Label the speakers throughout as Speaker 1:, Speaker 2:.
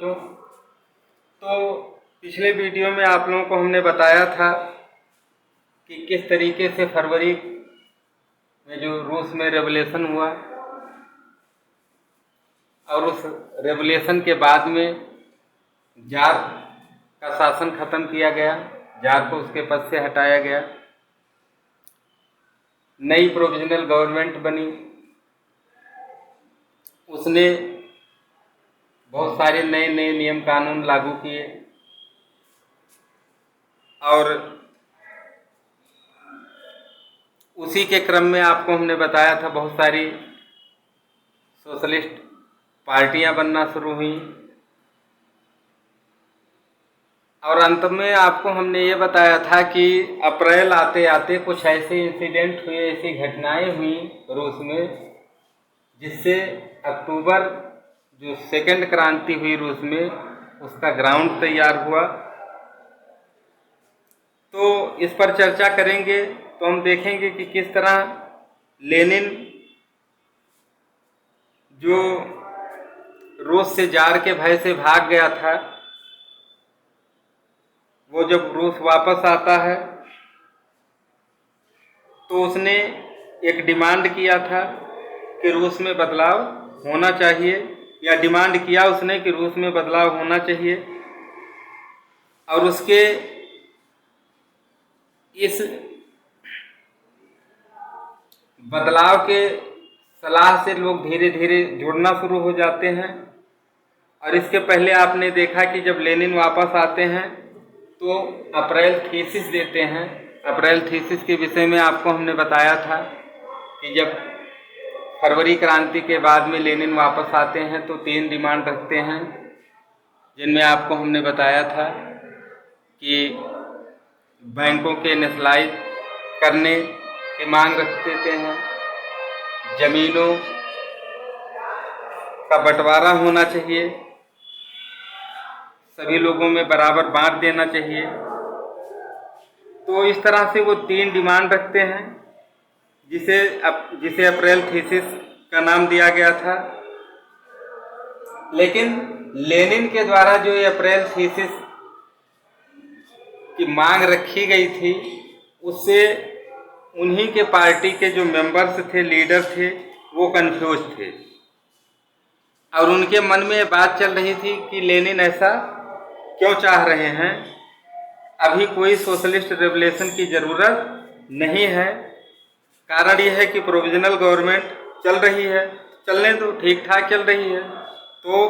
Speaker 1: बच्चों, तो पिछले वीडियो में आप लोगों को हमने बताया था कि किस तरीके से फरवरी में जो रूस में रेवोल्यूशन हुआ और उस रेवोल्यूशन के बाद में जार का शासन खत्म किया गया, जार को उसके पद से हटाया गया, नई प्रोविजनल गवर्नमेंट बनी। उसने बहुत सारे नए नए नियम कानून लागू किए और उसी के क्रम में आपको हमने बताया था बहुत सारी सोशलिस्ट पार्टियां बनना शुरू हुई और अंत में आपको हमने ये बताया था कि अप्रैल आते आते कुछ ऐसे इंसिडेंट हुए, ऐसी घटनाएं हुई रूस में, जिससे अक्टूबर जो सेकंड क्रांति हुई रूस में, उसका ग्राउंड तैयार हुआ। तो इस पर चर्चा करेंगे। तो हम देखेंगे कि किस तरह लेनिन जो रूस से जार के भय से भाग गया था, वो जब रूस वापस आता है तो उसने एक डिमांड किया था कि रूस में बदलाव होना चाहिए, या डिमांड किया उसने कि रूस में बदलाव होना चाहिए। और उसके इस बदलाव के सलाह से लोग धीरे धीरे जुड़ना शुरू हो जाते हैं। और इसके पहले आपने देखा कि जब लेनिन वापस आते हैं तो अप्रैल थीसिस देते हैं। अप्रैल थीसिस के विषय में आपको हमने बताया था कि जब फरवरी क्रांति के बाद में लेनिन वापस आते हैं तो 3 डिमांड रखते हैं, जिनमें आपको हमने बताया था कि बैंकों के नेशनलाइज करने की मांग रख देते हैं, जमीनों का बंटवारा होना चाहिए, सभी लोगों में बराबर बांट देना चाहिए। तो इस तरह से वो 3 डिमांड रखते हैं, जिसे अप्रैल थीसिस का नाम दिया गया था। लेकिन लेनिन के द्वारा जो ये अप्रैल थीसिस की मांग रखी गई थी, उससे उन्हीं के पार्टी के जो मेंबर्स थे, लीडर थे, वो कंफ्यूज थे और उनके मन में ये बात चल रही थी कि लेनिन ऐसा क्यों चाह रहे हैं। अभी कोई सोशलिस्ट रेवोल्यूशन की ज़रूरत नहीं है। कारण यह है कि प्रोविजनल गवर्नमेंट चल रही है, चलने तो ठीक ठाक चल रही है, तो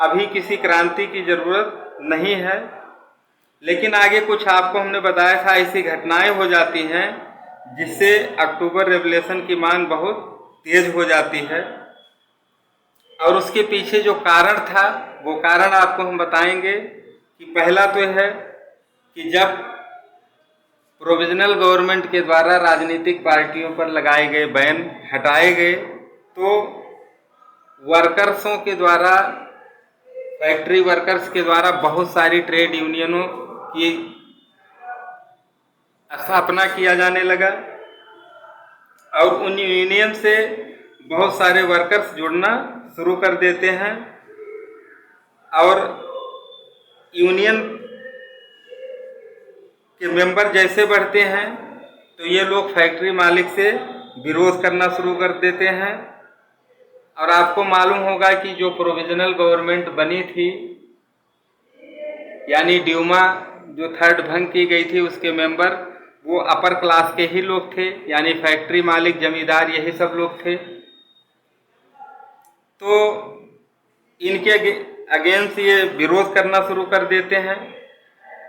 Speaker 1: अभी किसी क्रांति की ज़रूरत नहीं है। लेकिन आगे कुछ आपको हमने बताया था, ऐसी घटनाएं हो जाती हैं जिससे अक्टूबर रेवोल्यूशन की मांग बहुत तेज हो जाती है। और उसके पीछे जो कारण था, वो कारण आपको हम बताएंगे कि पहला तो है कि जब प्रोविजनल गवर्नमेंट के द्वारा राजनीतिक पार्टियों पर लगाए गए बैन हटाए गए, तो वर्कर्सों के द्वारा, फैक्ट्री वर्कर्स के द्वारा बहुत सारी ट्रेड यूनियनों की स्थापना किया जाने लगा और उन यूनियन से बहुत सारे वर्कर्स जुड़ना शुरू कर देते हैं। और यूनियन के मेंबर जैसे बढ़ते हैं तो ये लोग फैक्ट्री मालिक से विरोध करना शुरू कर देते हैं। और आपको मालूम होगा कि जो प्रोविजनल गवर्नमेंट बनी थी, यानी ड्यूमा जो थर्ड भंग की गई थी, उसके मेंबर वो अपर क्लास के ही लोग थे, यानी फैक्ट्री मालिक, जमींदार, यही सब लोग थे। तो इनके अगेंस्ट ये विरोध करना शुरू कर देते हैं।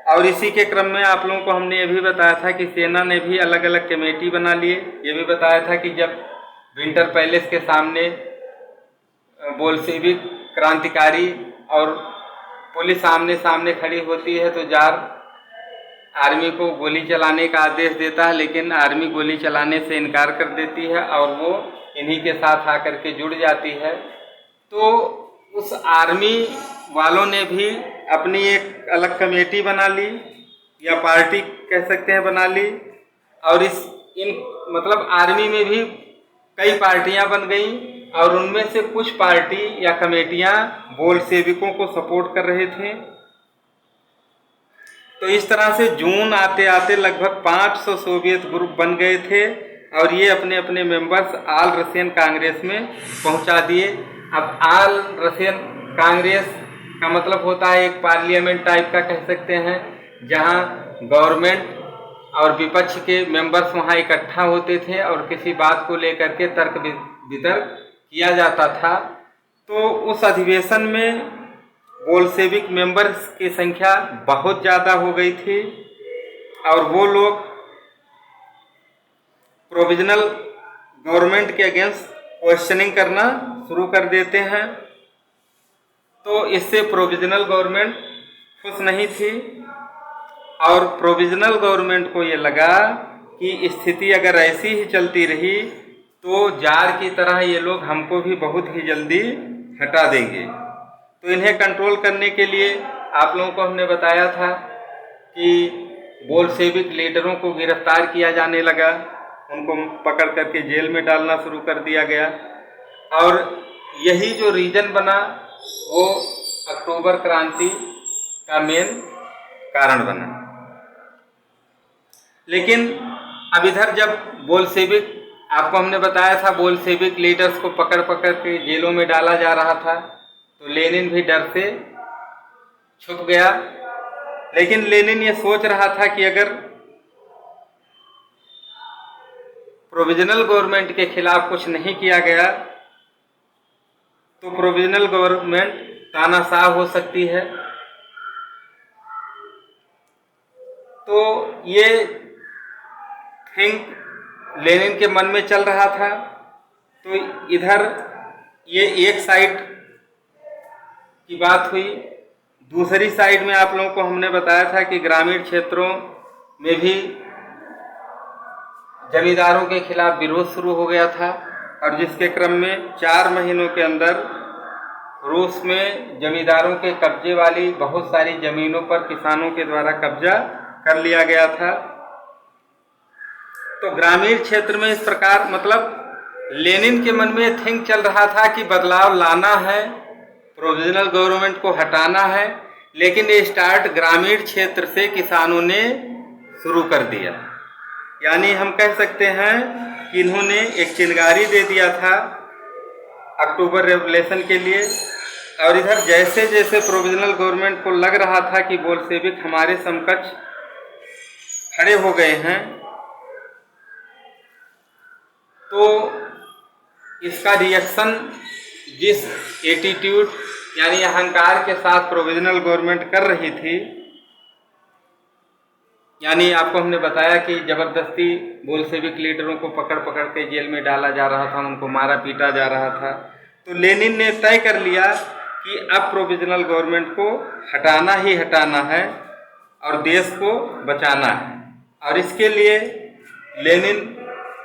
Speaker 1: और इसी के क्रम में आप लोगों को हमने ये भी बताया था कि सेना ने भी अलग अलग कमेटी बना लिए। ये भी बताया था कि जब विंटर पैलेस के सामने बोल्शेविक क्रांतिकारी और पुलिस आमने सामने खड़ी होती है तो जार आर्मी को गोली चलाने का आदेश देता है, लेकिन आर्मी गोली चलाने से इनकार कर देती है और वो इन्हीं के साथ आकर के जुड़ जाती है। तो उस आर्मी वालों ने भी अपनी एक अलग कमेटी बना ली, या पार्टी कह सकते हैं बना ली। और मतलब आर्मी में भी कई पार्टियां बन गई और उनमें से कुछ पार्टी या कमेटियां बोल्शेविकों को सपोर्ट कर रहे थे। तो इस तरह से जून आते आते लगभग 500 सोवियत ग्रुप बन गए थे और ये अपने अपने मेंबर्स ऑल रशियन कांग्रेस में पहुंचा दिए। अब ऑल रशियन कांग्रेस का मतलब होता है एक पार्लियामेंट टाइप का कह सकते हैं, जहां गवर्नमेंट और विपक्ष के मेंबर्स वहां इकट्ठा होते थे और किसी बात को लेकर के तर्क वितर्क किया जाता था। तो उस अधिवेशन में बोल्शेविक मेंबर्स की संख्या बहुत ज़्यादा हो गई थी और वो लोग प्रोविजनल गवर्नमेंट के अगेंस्ट क्वेश्चनिंग करना शुरू कर देते हैं। तो इससे प्रोविजनल गवर्नमेंट खुश नहीं थी और प्रोविजनल गवर्नमेंट को ये लगा कि स्थिति अगर ऐसी ही चलती रही तो जार की तरह ये लोग हमको भी बहुत ही जल्दी हटा देंगे। तो इन्हें कंट्रोल करने के लिए आप लोगों को हमने बताया था कि बोल्शेविक लीडरों को गिरफ्तार किया जाने लगा, उनको पकड़ करके जेल में डालना शुरू कर दिया गया और यही जो रीजन बना वो अक्टूबर क्रांति का मेन कारण बना। लेकिन अब इधर जब बोल्शेविक, आपको हमने बताया था बोल्शेविक लीडर्स को पकड़ पकड़ के जेलों में डाला जा रहा था, तो लेनिन भी डर से छुप गया। लेकिन लेनिन ये सोच रहा था कि अगर प्रोविजनल गवर्नमेंट के खिलाफ कुछ नहीं किया गया तो प्रोविजनल गवर्नमेंट तानाशाह हो सकती है। तो ये थिंक लेनिन के मन में चल रहा था। तो इधर ये एक साइड की बात हुई। दूसरी साइड में आप लोगों को हमने बताया था कि ग्रामीण क्षेत्रों में भी जमींदारों के खिलाफ विरोध शुरू हो गया था और जिसके क्रम में 4 महीनों के अंदर रूस में जमींदारों के कब्जे वाली बहुत सारी जमीनों पर किसानों के द्वारा कब्जा कर लिया गया था। तो ग्रामीण क्षेत्र में इस प्रकार, मतलब लेनिन के मन में थिंक चल रहा था कि बदलाव लाना है, प्रोविजनल गवर्नमेंट को हटाना है, लेकिन ये स्टार्ट ग्रामीण क्षेत्र से किसानों ने शुरू कर दिया। यानी हम कह सकते हैं कि इन्होंने एक चिंगारी दे दिया था अक्टूबर रेवोल्यूशन के लिए। और इधर जैसे जैसे प्रोविजनल गवर्नमेंट को लग रहा था कि बोल्शेविक हमारे समकक्ष खड़े हो गए हैं, तो इसका रिएक्शन जिस एटीट्यूड यानी अहंकार के साथ प्रोविजनल गवर्नमेंट कर रही थी, यानी आपको हमने बताया कि जबरदस्ती बोल्शेविक लीडरों को पकड़ पकड़ के जेल में डाला जा रहा था, उनको मारा पीटा जा रहा था। तो लेनिन ने तय कर लिया कि अब प्रोविजनल गवर्नमेंट को हटाना ही हटाना है और देश को बचाना है। और इसके लिए लेनिन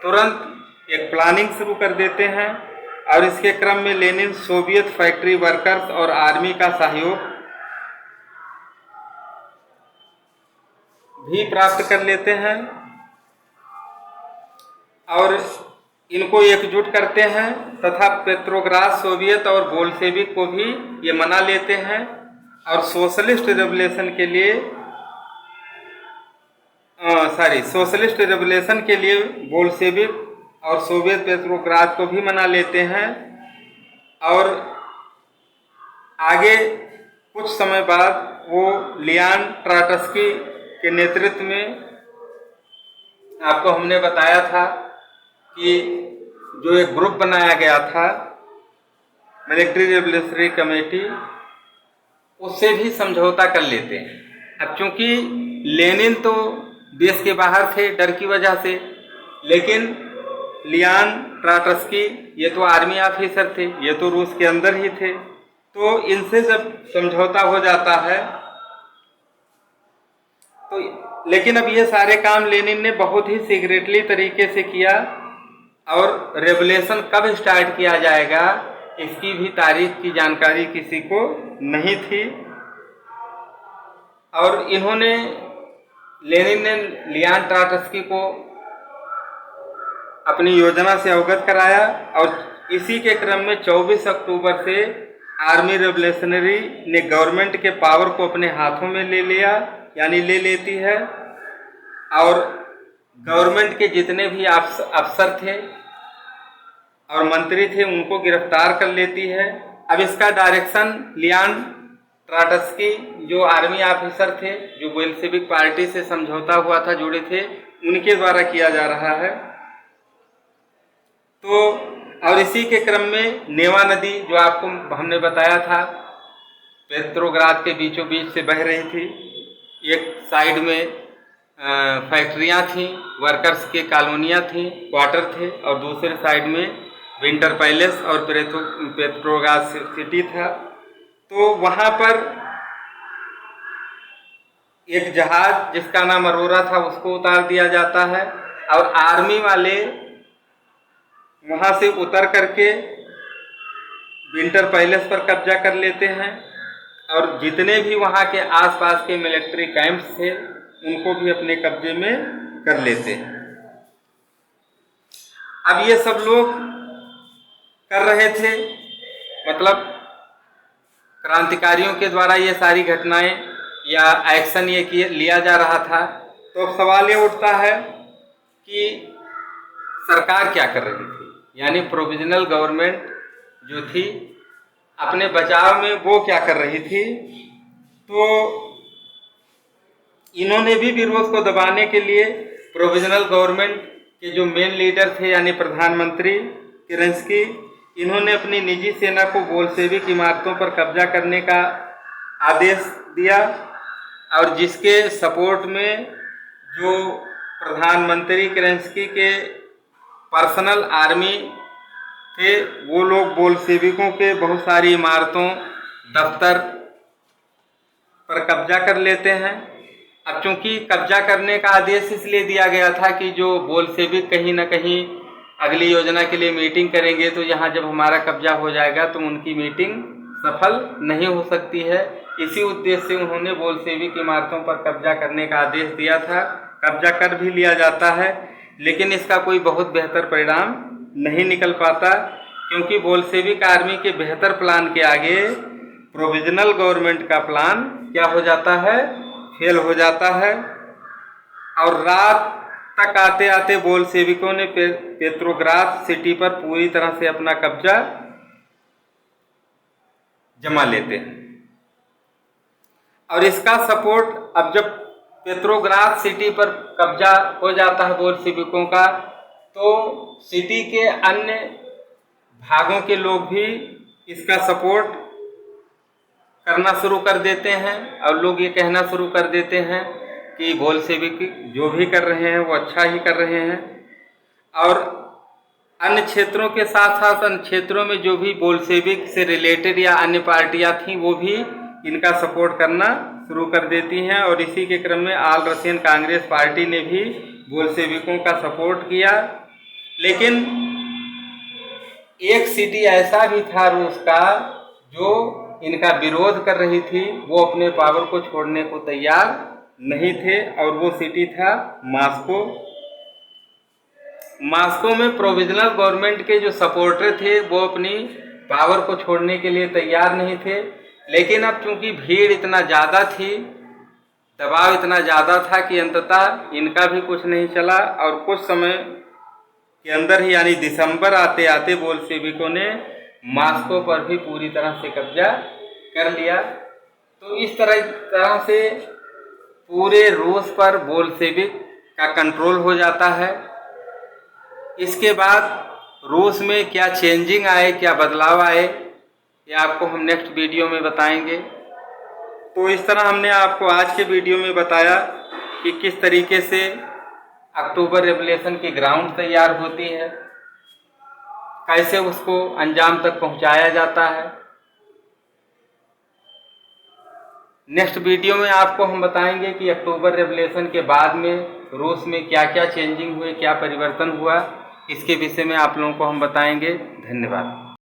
Speaker 1: तुरंत एक प्लानिंग शुरू कर देते हैं और इसके क्रम में लेनिन सोवियत फैक्ट्री वर्कर्स और आर्मी का सहयोग भी प्राप्त कर लेते हैं और इनको एकजुट करते हैं तथा पेट्रोग्राद सोवियत और बोल्शेविक को भी ये मना लेते हैं और सोशलिस्ट रेवोल्यूशन के लिए बोल्शेविक और सोवियत पेट्रोग्राद को भी मना लेते हैं। और आगे कुछ समय बाद वो लियान ट्राटस्की के नेतृत्व में, आपको हमने बताया था कि जो एक ग्रुप बनाया गया था मिलिट्री रेवोल्यूशनरी कमेटी, उससे भी समझौता कर लेते हैं। अब चूंकि लेनिन तो देश के बाहर थे डर की वजह से, लेकिन लियान ट्राटस्की ये तो आर्मी ऑफिसर थे, ये तो रूस के अंदर ही थे, तो इनसे जब समझौता हो जाता है तो, लेकिन अब ये सारे काम लेनिन ने बहुत ही सीक्रेटली तरीके से किया और रेवोल्यूशन कब स्टार्ट किया जाएगा इसकी भी तारीख की जानकारी किसी को नहीं थी। और इन्होंने, लेनिन ने लियान ट्राटस्की को अपनी योजना से अवगत कराया और इसी के क्रम में 24 अक्टूबर से आर्मी रेवोल्यूशनरी ने गवर्नमेंट के पावर को अपने हाथों में ले लिया, यानी ले लेती है, और गवर्नमेंट के जितने भी अफसर थे और मंत्री थे उनको गिरफ्तार कर लेती है। अब इसका डायरेक्शन लियान ट्राटस्की जो आर्मी ऑफिसर थे, जो बोल्शेविक पार्टी से समझौता हुआ था, जुड़े थे, उनके द्वारा किया जा रहा है। तो और इसी के क्रम में नेवा नदी, जो आपको हमने बताया था, पेट्रोग्राद के बीचों बीच से बह रही थी। एक साइड में फैक्ट्रियां थीं, वर्कर्स के कॉलोनियां थीं, क्वार्टर थे, और दूसरे साइड में विंटर पैलेस और पेट्रोग्राद सिटी था। तो वहां पर एक जहाज जिसका नाम अरोरा था उसको उतार दिया जाता है, और आर्मी वाले वहां से उतर करके विंटर पैलेस पर कब्जा कर लेते हैं, और जितने भी वहां के आसपास के मिलिट्री कैंप्स थे उनको भी अपने कब्जे में कर लेते हैं। अब ये सब लोग कर रहे थे, मतलब क्रांतिकारियों के द्वारा ये सारी घटनाएं या एक्शन ये लिया जा रहा था। तो अब सवाल ये उठता है कि सरकार क्या कर रही थी, यानी प्रोविजनल गवर्नमेंट जो थी अपने बचाव में वो क्या कर रही थी। तो इन्होंने भी विरोध को दबाने के लिए प्रोविजनल गवर्नमेंट के जो मेन लीडर थे, यानी प्रधानमंत्री केरेंस्की, इन्होंने अपनी निजी सेना को बोल्शेविक इमारतों पर कब्जा करने का आदेश दिया, और जिसके सपोर्ट में जो प्रधानमंत्री केरेंस्की के पर्सनल आर्मी थे वो लोग बोल्शेविकों के बहुत सारी इमारतों, दफ्तर पर कब्जा कर लेते हैं। अब चूंकि कब्जा करने का आदेश इसलिए दिया गया था कि जो बोल्शेविक कहीं ना कहीं अगली योजना के लिए मीटिंग करेंगे, तो यहाँ जब हमारा कब्जा हो जाएगा तो उनकी मीटिंग सफल नहीं हो सकती है। इसी उद्देश्य से उन्होंने बोल्शेविक इमारतों पर कब्जा करने का आदेश दिया था। कब्जा कर भी लिया जाता है, लेकिन इसका कोई बहुत बेहतर परिणाम नहीं निकल पाता, क्योंकि बोल्शेविक आर्मी के बेहतर प्लान के आगे प्रोविजनल गवर्नमेंट का प्लान क्या हो जाता है, फेल हो जाता है। और रात तक आते आते बोल्शेविकों ने पेट्रोग्राद सिटी पर पूरी तरह से अपना कब्जा जमा लेते हैं। और इसका सपोर्ट, अब जब पेट्रोग्राद सिटी पर कब्जा हो जाता है बोल्शेविकों का, तो सिटी के अन्य भागों के लोग भी इसका सपोर्ट करना शुरू कर देते हैं, और लोग ये कहना शुरू कर देते हैं कि बोल्शेविक जो भी कर रहे हैं वो अच्छा ही कर रहे हैं। और अन्य क्षेत्रों के साथ साथ अन्य क्षेत्रों में जो भी बोल्शेविक से रिलेटेड या अन्य पार्टियां थीं वो भी इनका सपोर्ट करना शुरू कर देती हैं। और इसी के क्रम में ऑल रशियन कांग्रेस पार्टी ने भी बोल्शेविकों का सपोर्ट किया। लेकिन एक सिटी ऐसा भी था रूस का जो इनका विरोध कर रही थी, वो अपने पावर को छोड़ने को तैयार नहीं थे, और वो सिटी था मॉस्को। मॉस्को में प्रोविजनल गवर्नमेंट के जो सपोर्टर थे वो अपनी पावर को छोड़ने के लिए तैयार नहीं थे। लेकिन अब चूंकि भीड़ इतना ज़्यादा थी, दबाव इतना ज़्यादा था कि अंततः इनका भी कुछ नहीं चला, और कुछ समय के अंदर ही, यानी दिसंबर आते आते, बोल्शेविकों ने मॉस्को पर भी पूरी तरह से कब्जा कर लिया। तो इस तरह से पूरे रूस पर बोल्शेविक का कंट्रोल हो जाता है। इसके बाद रूस में क्या चेंजिंग आए, क्या बदलाव आए, ये आपको हम नेक्स्ट वीडियो में बताएंगे। तो इस तरह हमने आपको आज के वीडियो में बताया कि किस तरीके से अक्टूबर रेवोल्यूशन की ग्राउंड तैयार होती है, कैसे उसको अंजाम तक पहुंचाया जाता है। नेक्स्ट वीडियो में आपको हम बताएंगे कि अक्टूबर रेवोल्यूशन के बाद में रूस में क्या क्या चेंजिंग हुए, क्या परिवर्तन हुआ, इसके विषय में आप लोगों को हम बताएंगे। धन्यवाद।